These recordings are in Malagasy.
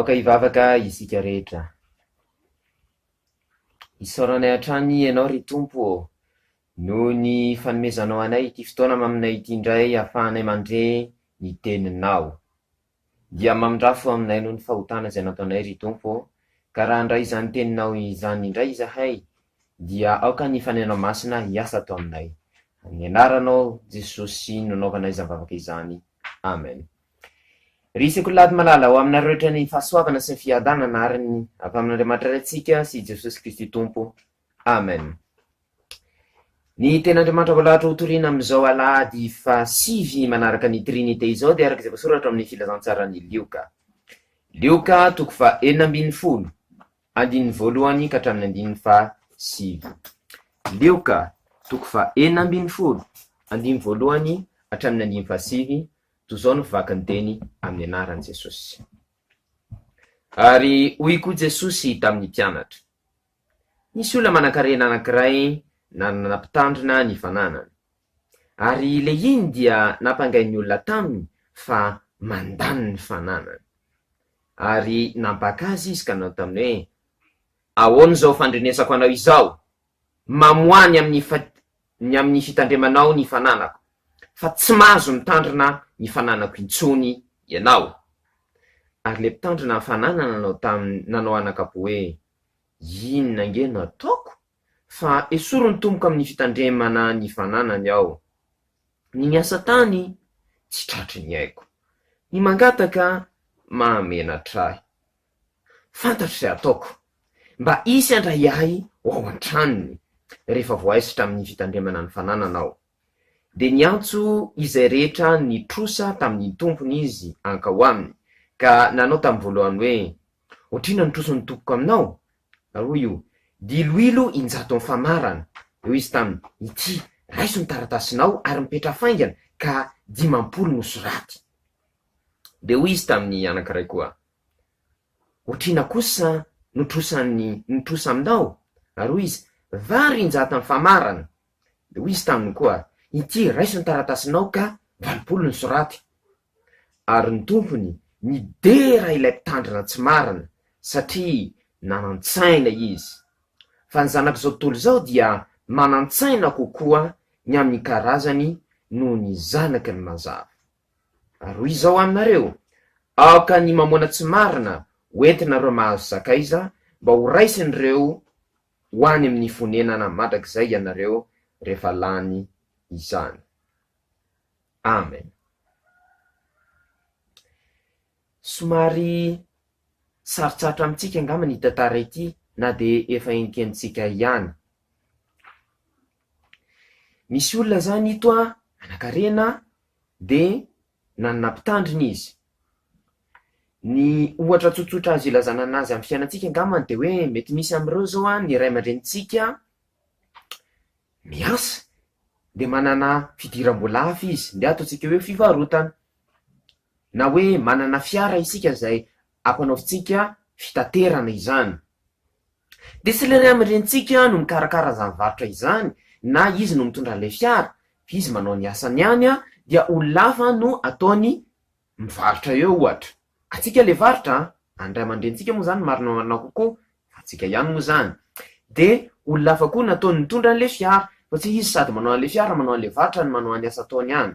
Aoka ivavaka isika rehetra. Isaoranay hatrany ianao ry Tompo, noho ny fanomezanao anay ity fotoana aminay ity indray ahafahanay mandre ny teninao. Dia mamindrafo aminay noho ny fahotana izay nataonay ry Tompo, ka raha handray izany teninao izany indray izahay, dia aoka ny fanenao masina hiasa ato aminay. Amin'ny anaranao Jesosy nanaovanay zavavaka izany. Amen. Ry sekolady malala ho aminareo rehetra ny fahasoavana sy ny fiadanana ary ny avy amin'Andriamanitra antsika sy Jesosy Kristy Tompo. Amen. Ny ten'Andriamanitra voalahatra ho toriana amin'izao alahady fa 6 manaraka ny trinité izao dia araka izay voasoratra amin'ny filazantsarany Lioka. Lioka 4:40, andininy voalohany ka hatramin'ny 5. Lioka 4:40, andininy voalohany hatramin'ny 5. Toy izao no vaky ny teny amin'ny anaran'i Jesosy. Ary hoy koa Jesosy tamin'ny mpianatra: nisy olona manan-karena anankiray nampitandrina ny fananany. Ary le iny dia nampangainy olona taminy fa mandany ny fananany. Ary nampaka azy izy ka nanao taminy hoe: ahoana izao fandrenesako anao izao? Mamoany amin'ny fitandremanao ny fananako, fa tsy mahazo mitandrina ny fananako intsony ianao. Ary le mpitandrina ny fananana nanao anakapo hoe: inona ange no ataoko? Fa esoro ny tomboko amin'ny fitandremana ny fananany aho. Ny miasa tany tsy tratry ny haiko, ny mangataka mahamenatra ahy. Fantatry ataoko mba isy handray ahy ao an-tranony rehefa voaisitra amin'ny fitandremana ny fananana aho. De niantso izay rehetra nitrosa tamin'ny tompony izy ankao aminy, ka nanao tamin'ny voalohany hoe: ohatrina nitroso ny tompoko aminao? Ary io: diloilo 100 mifamarana. Eo izy taminy: ity raiso ny taratasinao ary mipetra faingana ka 50 no soraty. De hoy izy tamin'ny anankiray koa: ohatrina kosa nitrosa aminao? Ary hoy izy: vary 100 mifamarana. De hoy izy taminy koa: ity raiso ny taratasinao ka 80 ny soraty. Ary ny tompony midera ilay mpitandrina tsy marina satria nanan-tsaina izy. Fa ny zanak'izao tontolo izao dia manan-tsaina kokoa ny amin'ny karazany noho ny zanaky ny mazava. Ary hoy izao aminareo: aoka ny mamoana tsy marina hoentinareo mahazo sakaiza mba ho raisin'ireo ho any amin'ny fonenana mandrakizay ianareo rehefa lany izany. Amen. Somary sarotsatra amintsika angamba ny tantara ity, na de efa enkentsika ihany. Misy olona zany ito manan-karena de nanana mpitandrina izy. Ny ohatra tsotsotra azo ilazana anazy amin'ny fiainantsika angamba de hoe mety misy amin'ireo zao ny ray aman-drenitsika miasa de manana fidiram-bola hafa izy, de ataontsika hoe fivarotana, na hoe manana fiara isika zay ampanaovitsika fitaterana izany. De sy le ray aman-drenitsika no mikarakara zany varotra izany, na izy no mitondra an'ilay fiara, izy manao ny asany ihany dia olona hafa no ataony mivarotra eo ohatra. Atsika le varotra, any ray aman-drenitsika moa zany marina kokoa, fa atsika ihany moa zany. De olona hafa koa nataony mitondra an'ilay fiara, fa tsy izy sady manao an'ilay fiara, manao an'ilay varotra ny manao any asa ataony ihany.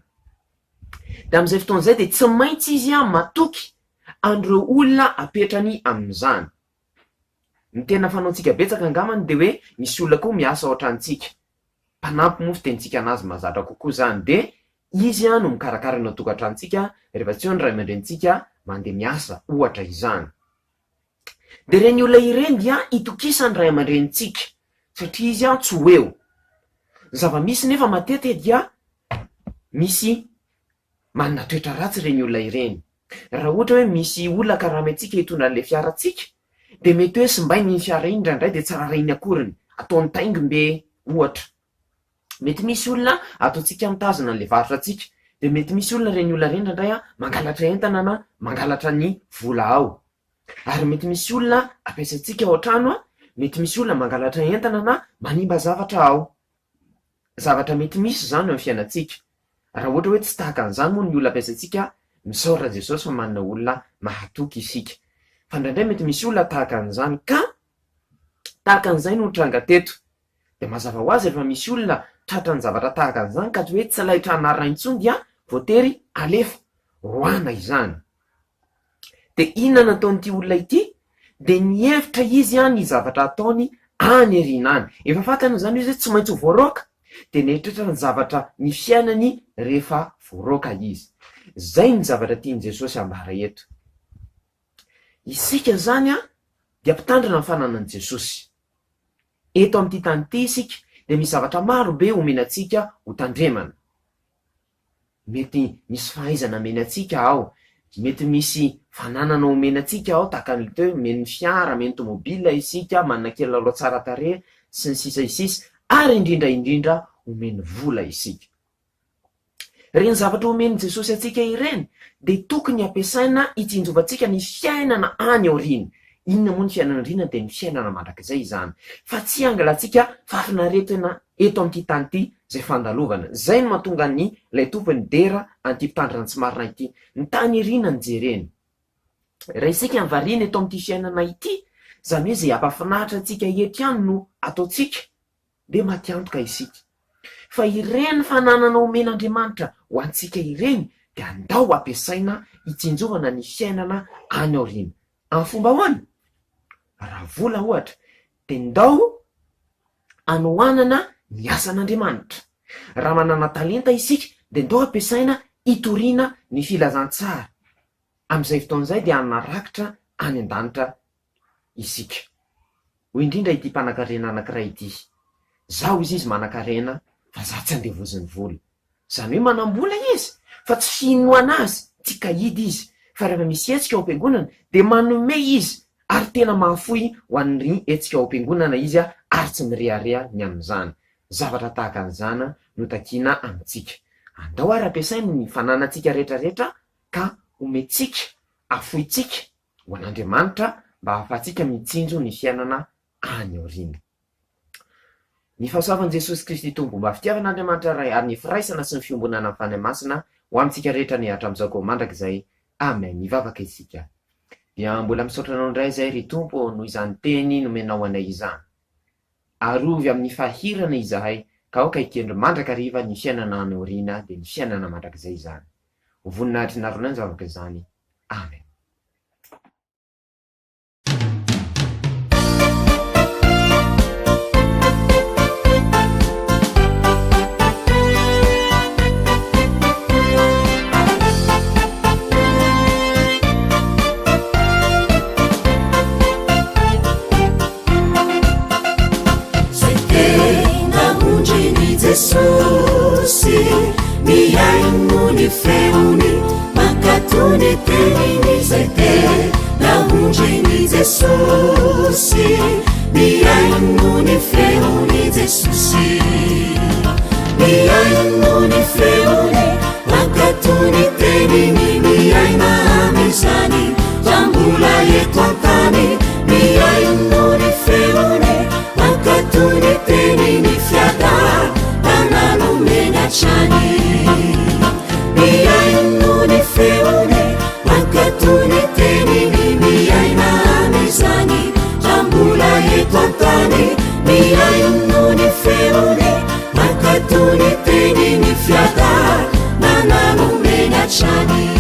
De amin'izay fotoan'izay de tsy maintsy izy matoky an'ireo olona apetrany amin'izany. Ny tena fanaontsika betsaka angamany de hoe misy olona koa miasa ao an-trantsika. Mpanampy moa fitentsika anazy mazatra kokoa zany. De izy no mikarakara ny tokantrantsika rehefa tsy eo ny ray aman-drenitsika mandeha miasa ohatra izany. De reny olona ireny dia itokisany ray aman-drenitsika satria izy tsy ho eo. Zava-misy nefa matety dia misy manana toetra ratsy reny olona ireny. Raha ohatra hoe misy olona karama antsika hitondra an'ilay fiarantsika, de mety hoe simbainy ny fiara iny indraindray de tsara reny akoriny, ataony taingim-be ohatra. Mety misy olona ataontsika mitazona an'ilay varotra antsika, de mety misy olona reny olona reny indraindray mangalatra entana na mangalatra ny vola ao. Ary mety misy olona ampiasaintsika ao an-trano, mety misy olona mangalatra entana na manimba zavatra ao. Zavatra mety misy zany eo amin'ny fiainantsika. Raha ohatra hoe tsy tahaka an'izany moa ny olona ampiasaintsika, misaotra Jesosy fa manana olona mahatoky isika. fa indraindray mety misy olona tahaka an'izany ka tahaka an'izay no tranga teto de mazava ho azy efa misy olona tratra ny zavatra tahaka an'izany ka tsy hoe tsy lahitra anarina intsony dia voatery alefa roana izany. De inona nataonyity olona ity? De nihevitra izy ny zavatra ataony any arina any. Efa fantana zany izy hoe tsy maintsy ho voaroaka de nieritreritra ny zavatra ny fiainany rehefa voaroaka izy. Zay ny zavatra tiany Jesosy ambara eto. Isika zany dia mpitandrina ny fananan'i Jesosy. Eto amin'ity tany ity isika de misy zavatra maro be omenantsika ho tandremana. Mety misy fahaizana omenantsika ao, mety misy fananana omenantsika ao, tahaka ny hoe meny fiara, meny tomobila isika, manana kilalao tsara tarehy sy ny sisa isisa, ary indrindra omeny vola isika. Reny zavatra omeny Jesosy atsika ireny de tokony ampiasaina hitsinjovantsika ny fiainana any aoriana. Inona moa ny fiainana rina de ny fiainana mandrakizay izany, fa tsy angalatsika fafinaretana eto amin'ity tany ity zay fandalovana. Zay no mahatonga ny lay tompony dera an'ity mpitandrina tsy marina ity, ny tany irina ny jereny. Raha isika nivariana eto amin'ity fiainana ity, zany hoe zay ampafinaritra atsika eto ihany no ataotsika, de matiantoka isika. Fa ireny fananana omen'Andriamanitra ho antsika ireny de andao ampiasaina hitsinjovana ny fiainana any aoriana. Amin'ny fomba ahoana? Raha vola ohatra de ndao anohanana ny asan'Andriamanitra. Raha manana talenta isika de ndao ampiasaina hitoriana ny filazantsara. Amin'izay fotoan'izay de anarakitra any an-danitra isika. Ho indrindra ity mpanan-karena anankiray ity. Zaho izy manan-karena fa za tsy andevoziny vola. Zany hoe manam-bola izy fa tsy finoana azy, tsy kahidy izy. Fa rehefa misy hetsika ao am-piangonana de manome izy ary tena mahafoy ho an'ny hetsika ao am-piangonana izy ary tsy mirearea ny amin'izany. Zavatra tahaka an'izany no takiana amintsika. Andao ary ampiasaina ny fananantsika rehetrarehetra ka omentsika, afoitsika ho an'Andriamanitra mba ahafahantsika mitsinjo ny fiainana any aoriana. Ny fahasoavan'i Jesosy Kristy tompo mba fitiavan'Andriamanitra ray ary ny firaisana sy ny fiombonana amin'ny fanahy masina ho amintsika rehetra ny hatramin'izao mandrakizay. Amen. Mivavaka isika. Dia mbola misaotra anao indray zay ry Tompo noho izany teny nomenao anay izany. Arovy amin'ny fahirana izahay ka aoka ikendro mandrakariva ny fiainana any aoriana de ny fiainana mandrakizay izany. Ho voninahitry narona ny zavaka izany. Amen. Jesosy miaino ny feony mankatony teniny zay tena ondriny Jesosy miaino ny feony Jesosy miaino ny feony mankatony teniny miaina amizany jambola eto antany miaino ny feony mankatony teniny fiada Chani miaino ny feony mankatony teniny miaina amizany jambola eto antany miaino ny feony mankatony teniny fiada nananomena Chani.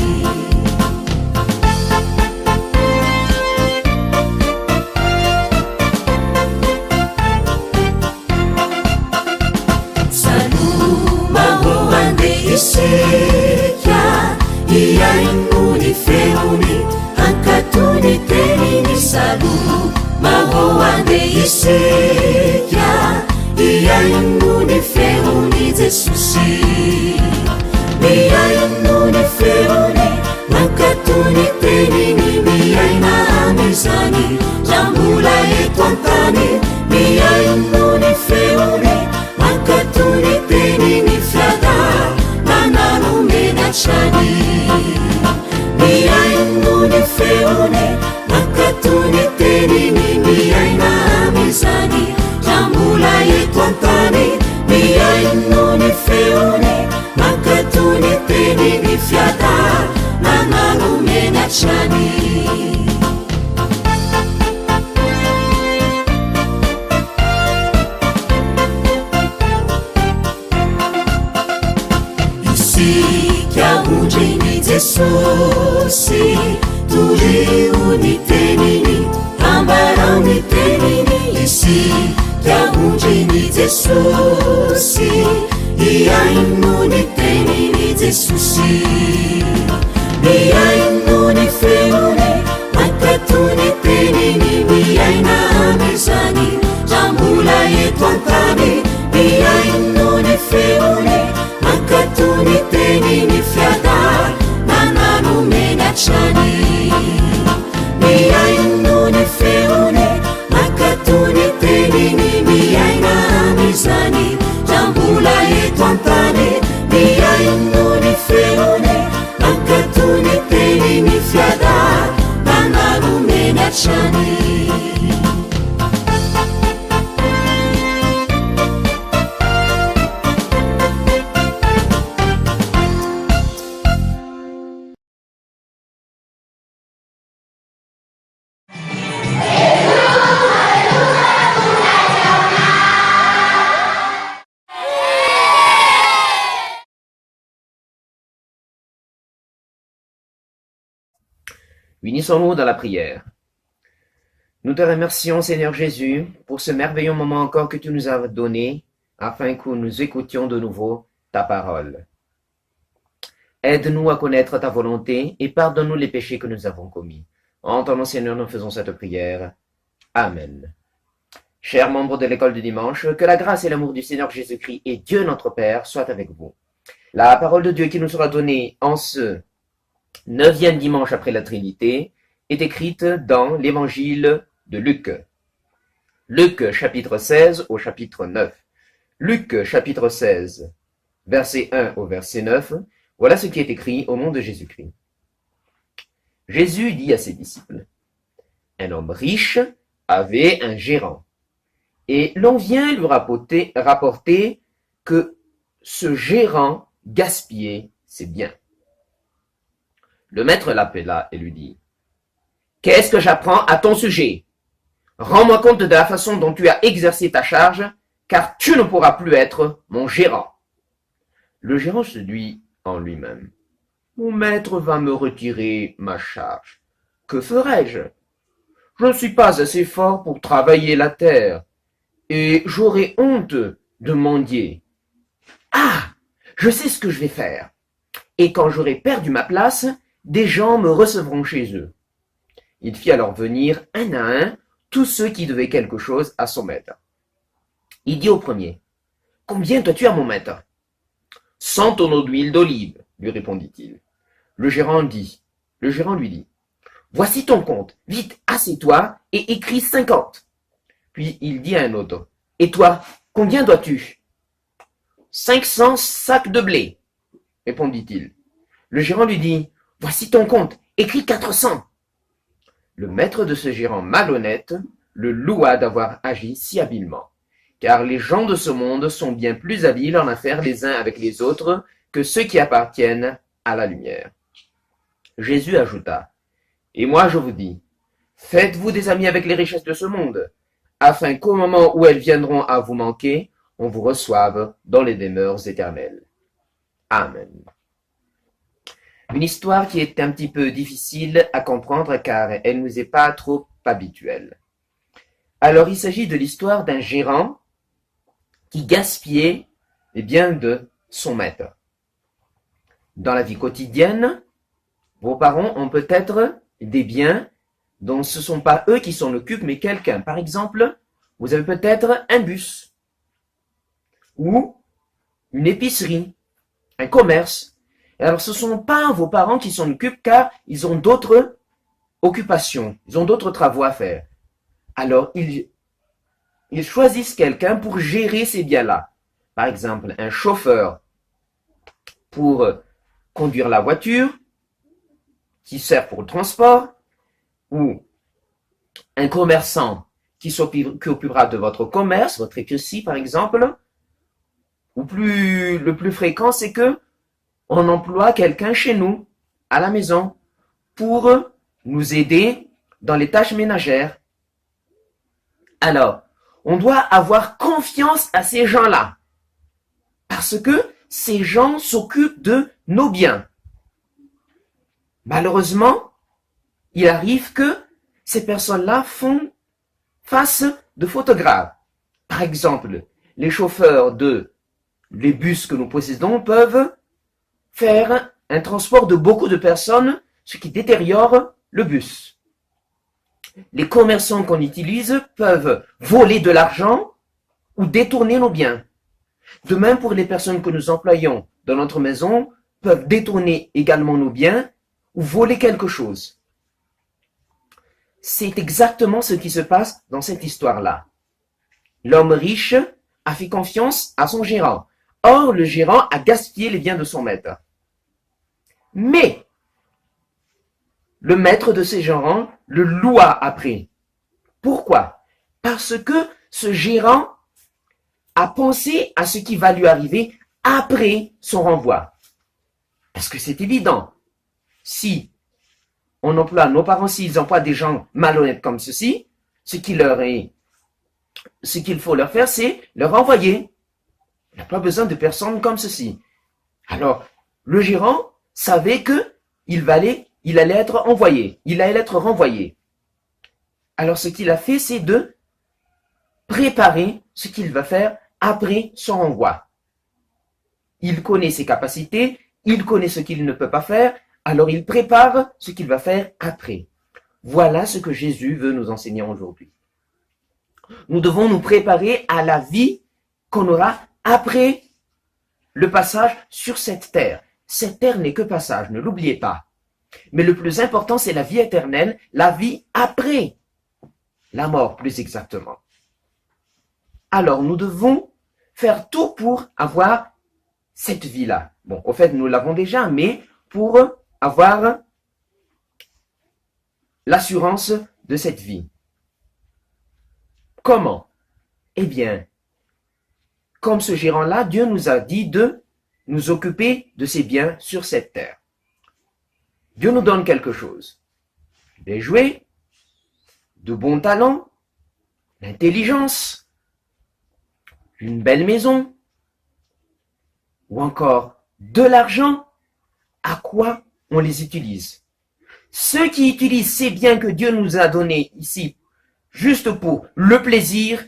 Isika iaino ny feony hankatony teniny salu mahoande isika iaino ny feony Jesosy miaino ny feony hankatony teniny miaina amizany jambola eto antany miaino ny feony hankatony teniny fiada Chani miaino ny feony mankatony teniny miaina amizany jambola eto antany miaino ny feony mankatony teniny fiada nananomena Chani. jesosy torio ny teniny ambarao ny teniny isika ondriny jesosy iaino ny teniny jesosy miaino ny feony makato ny teniny miaina amizany rambola eto antany miaino ny feony makato ny teniny fiada nananomeny atrany miaino ny feony makato ny teniny miaina amizany rambola eto antany miaino ny feony makato ny teniny fiada nananomeny atrany. Unissons-nous dans la prière. Nous te remercions, Seigneur Jésus, pour ce merveilleux moment encore que tu nous as donné, afin que nous écoutions de nouveau ta parole. Aide-nous à connaître ta volonté et pardonne-nous les péchés que nous avons commis. En ton nom, Seigneur, nous faisons cette prière. Amen. Chers membres de l'école du dimanche, que la grâce et l'amour du Seigneur Jésus-Christ et Dieu notre Père soient avec vous. La parole de Dieu qui nous sera donnée en ce 9e dimanche après la Trinité est écrite dans l'évangile de Luc. Luc chapitre 16 au chapitre 9. Luc chapitre 16, verset 1 au verset 9. Voilà ce qui est écrit au nom de Jésus-Christ. Jésus dit à ses disciples, « Un homme riche avait un gérant, et l'on vient lui rapporter que ce gérant gaspillait ses biens. Le maître l'appela et lui dit, « Qu'est-ce que j'apprends à ton sujet? Rends-moi compte de la façon dont tu as exercé ta charge, car tu ne pourras plus être mon gérant. » Le gérant se dit en lui-même, « Mon maître va me retirer ma charge. Que ferai-je? Je ne suis pas assez fort pour travailler la terre, et j'aurai honte de mendier. Ah, je sais ce que je vais faire. Et quand j'aurai perdu ma place, des gens me recevront chez eux. » Il fit alors venir un à un tous ceux qui devaient quelque chose à son maître. Il dit au premier, « Combien dois-tu à mon maître? » « 100 tonneaux d'huile d'olive, lui répondit-il. Le gérant lui dit, « Voici ton compte, vite, assieds-toi et écris 50. » Puis il dit à un autre, « Et toi, combien dois-tu? » 500 sacs de blé, répondit-il. Le gérant lui dit, « Voici ton compte, écris 400. » Le maître de ce gérant malhonnête le loua d'avoir agi si habilement, car les gens de ce monde sont bien plus habiles en affaires les uns avec les autres que ceux qui appartiennent à la lumière. Jésus ajouta, « Et moi je vous dis, faites-vous des amis avec les richesses de ce monde, afin qu'au moment où elles viendront à vous manquer, on vous reçoive dans les demeures éternelles. » Amen. Une histoire qui est un petit peu difficile à comprendre car elle ne nous est pas trop habituelle. Alors il s'agit de l'histoire d'un gérant qui gaspillait les biens de son maître. Dans la vie quotidienne, vos parents ont peut-être des biens dont ce ne sont pas eux qui s'en occupent, mais quelqu'un. Par exemple, vous avez peut-être un bus, ou une épicerie, un commerce. Et alors ce ne sont pas vos parents qui s'en occupent car ils ont d'autres occupations, ils ont d'autres travaux à faire. Alors ils choisissent quelqu'un pour gérer ces biens-là. Par exemple, un chauffeur pour conduire la voiture, qui sert pour le transport, ou un commerçant qui s'occupera de votre commerce, votre épicerie par exemple, ou le plus fréquent, c'est que on emploie quelqu'un chez nous, à la maison, pour nous aider dans les tâches ménagères. Alors, on doit avoir confiance à ces gens-là, parce que ces gens s'occupent de nos biens. Malheureusement, il arrive que ces personnes-là font face de fautes graves. Par exemple, les chauffeurs les bus que nous possédons peuvent faire un transport de beaucoup de personnes, ce qui détériore le bus. Les commerçants qu'on utilise peuvent voler de l'argent ou détourner nos biens. De même pour les personnes que nous employons dans notre maison, peuvent détourner également nos biens ou voler quelque chose. C'est exactement ce qui se passe dans cette histoire-là. L'homme riche a fait confiance à son gérant. Or, le gérant a gaspillé les biens de son maître. Mais, le maître de ce gérant le loua après. Pourquoi? Parce que ce gérant a pensé à ce qui va lui arriver après son renvoi. Parce que c'est évident. Si on emploie, nos parents, s'ils emploient des gens malhonnêtes comme ceci, ce qu'il faut leur faire, c'est leur envoyer. Il n'y a pas besoin de personnes comme ceci. Alors, le gérant savait que il allait être envoyé. Il allait être renvoyé. Alors, ce qu'il a fait, c'est de préparer ce qu'il va faire après son renvoi. Il connaît ses capacités, il connaît ce qu'il ne peut pas faire, alors il prépare ce qu'il va faire après. Voilà ce que Jésus veut nous enseigner aujourd'hui. Nous devons nous préparer à la vie qu'on aura après le passage sur cette terre. Cette terre n'est que passage, ne l'oubliez pas. Mais le plus important, c'est la vie éternelle, la vie après la mort, plus exactement. Alors, nous devons faire tout pour avoir cette vie-là. Bon, au fait, nous l'avons déjà, mais pour avoir l'assurance de cette vie. Comment? Eh bien, comme ce gérant-là, Dieu nous a dit de nous occuper de ses biens sur cette terre. Dieu nous donne quelque chose. Des jouets, de bons talents, l'intelligence, une belle maison, ou encore de l'argent. À quoi on les utilise? Ceux qui utilisent ces biens que Dieu nous a donnés ici, juste pour le plaisir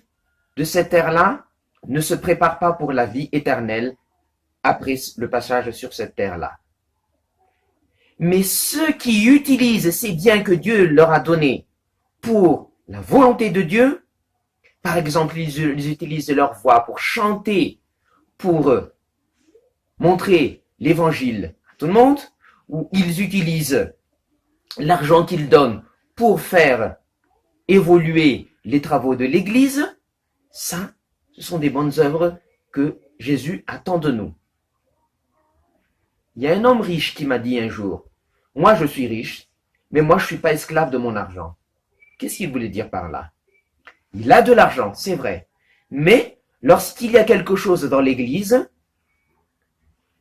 de cette terre-là, ne se préparent pas pour la vie éternelle après le passage sur cette terre-là. Mais ceux qui utilisent ces biens que Dieu leur a donnés pour la volonté de Dieu, par exemple, ils utilisent leur voix pour chanter, pour montrer l'évangile à tout le monde, ou ils utilisent l'argent qu'ils donnent pour faire évoluer les travaux de l'Église, ça, ce sont des bonnes œuvres que Jésus attend de nous. Il y a un homme riche qui m'a dit un jour, « Moi, je suis riche, mais moi, je ne suis pas esclave de mon argent. » Qu'est-ce qu'il voulait dire par là? Il a de l'argent, c'est vrai, mais lorsqu'il y a quelque chose dans l'Église,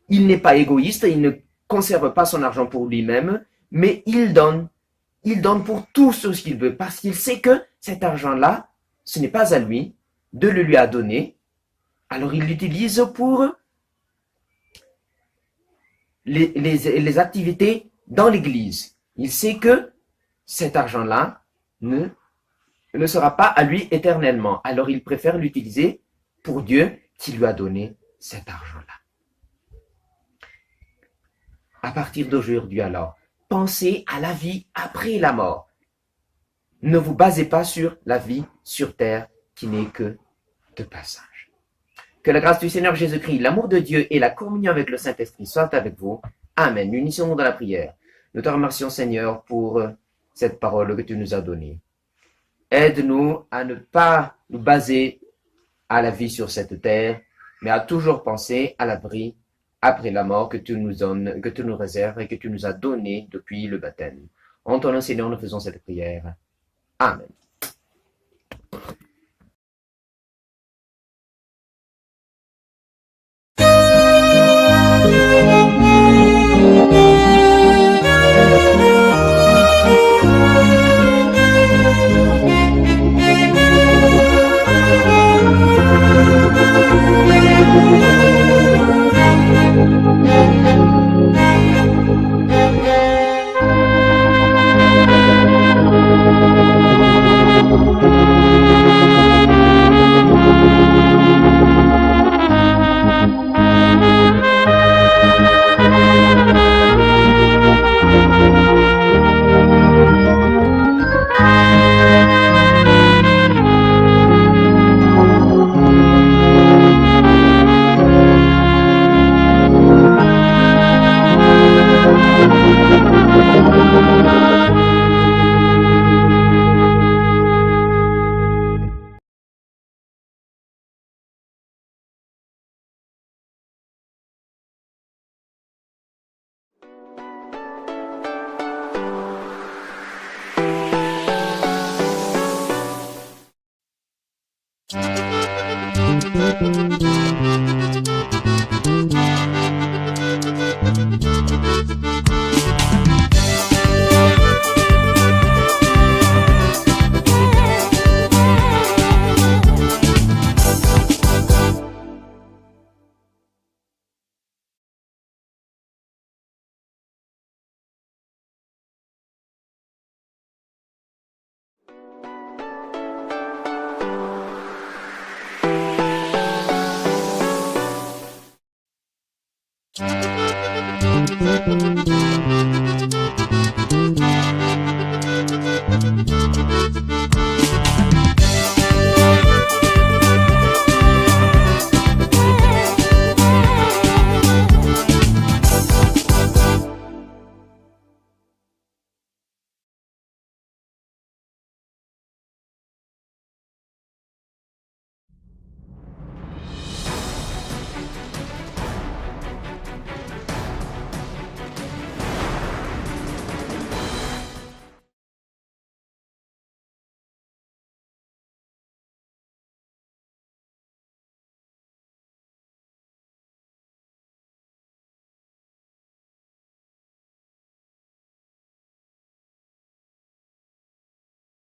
il n'est pas égoïste, il ne conserve pas son argent pour lui-même, mais il donne pour tout ce qu'il veut, parce qu'il sait que cet argent-là, ce n'est pas à lui, Dieu le lui a donné, alors il l'utilise pour les activités dans l'Église. Il sait que cet argent-là ne sera pas à lui éternellement, alors il préfère l'utiliser pour Dieu qui lui a donné cet argent-là. À partir d'aujourd'hui alors, pensez à la vie après la mort. Ne vous basez pas sur la vie sur terre qui n'est que de passage. Que la grâce du Seigneur Jésus-Christ, l'amour de Dieu et la communion avec le Saint-Esprit soient avec vous. Amen. Unissons-nous dans la prière. Nous te remercions, Seigneur, pour cette parole que tu nous as donnée. Aide-nous à ne pas nous baser à la vie sur cette terre, mais à toujours penser à l'abri après la mort que tu nous donnes, que tu nous réserves et que tu nous as donné depuis le baptême. En ton nom, Seigneur, nous faisons cette prière. Amen.